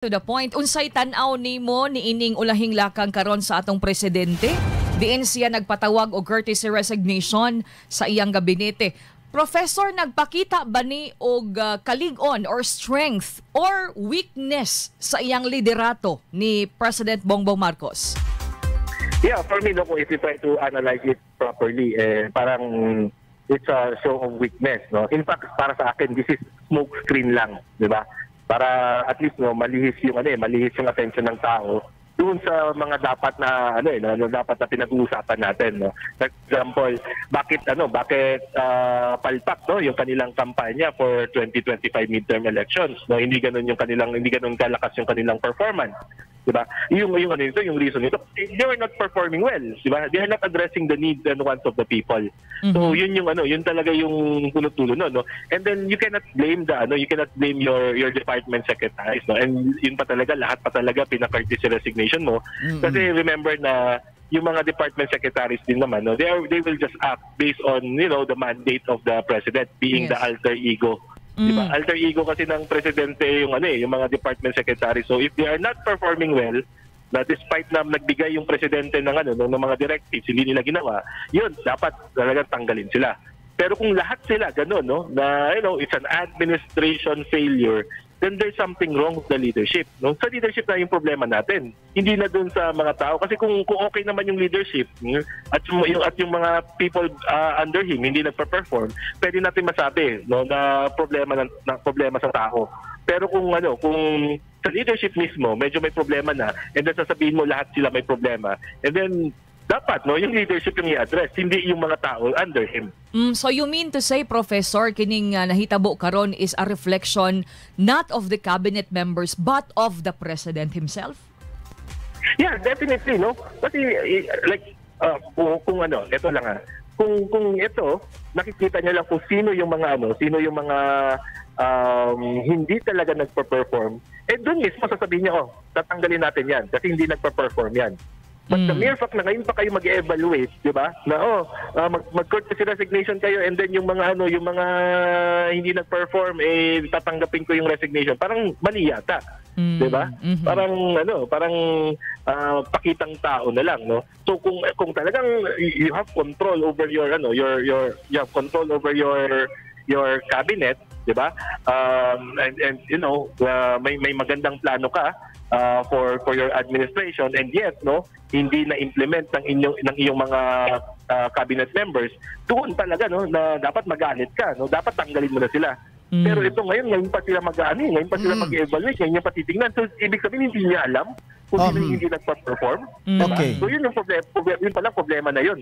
To the point, unsay tan-aw nimo niining ulahing lakang karon sa atong presidente? Diin siya nagpatawag og courtesy resignation sa iyang gabinete. Professor, nagpakita ba ni og kalig-on or strength or weakness sa iyang liderato ni President Bongbong Marcos? Yeah, for me, if you try to analyze it properly, parang it's a show of weakness. No? In fact, para sa akin, this is smoke screen lang, di ba? Para at least malihis yung attention ng tao doon sa mga dapat na dapat na pinag-uusapan natin, no. For example, bakit palpak yung kanilang kampanya for 2025 midterm elections, no. Hindi ganoon kalakas yung kanilang performance. Diba? Yung reason nito, they are not performing well, diba? They are not addressing the needs and wants of the people. Mm-hmm. So yun talaga yung puno-tulo no. And then you cannot blame your department secretaries, no. And yun pa talaga, lahat pa talaga pina-courtesy resignation mo. Mm-hmm. Kasi remember na yung mga department secretaries din naman, no, they will just act based on the mandate of the president, being the alter ego. Diba? Alter ego kasi ng presidente yung mga department secretary. So if they are not performing well, na despite na nagbigay yung presidente ng mga directives, hindi nila ginawa, yun dapat talagang tanggalin sila. Pero kung lahat sila ganun, no, na it's an administration failure, then there's something wrong with the leadership, no? Sa leadership na yung problema natin. Hindi na dun sa mga tao kasi kung okay naman yung leadership at yung mga people under him hindi nagpa-perform, pwede natin masabi, no, na problema sa tao. Pero kung sa leadership mismo medyo may problema na, and then sasabihin mo lahat sila may problema, and then dapat yung leadership yung i-address, hindi yung mga tao under him. So you mean to say, Professor, kining nahitabo karon is a reflection not of the cabinet members but of the president himself? Yeah, definitely, no. Kasi ito lang kung ito nakikita niya lang kung sino yung mga hindi talaga nagpa-perform, doon mismo sasabihin niya, tatanggalin natin yan kasi hindi nagpa-perform yan. But the mere fact na ngayon pa kayo mag-evaluate, di ba? Na mag-courtesy resignation kayo, and then yung mga hindi nag-perform, tatanggapin ko yung resignation. Parang mali yata, di ba? Parang pakitang tao na lang, no? So kung talagang you have control over your cabinet, di ba? May magandang plano ka for your administration, and yet hindi na implement ng iyong mga cabinet members, doon talaga na dapat magalit ka, dapat tanggalin mo na sila. Pero ito ngayon pa sila ngayon pa sila mag-evaluate, ngayon pa titingnan. So ibig sabihin hindi niya alam kung hindi nagpa-perform. Okay. So yun yung problema, yun pala problema na yun.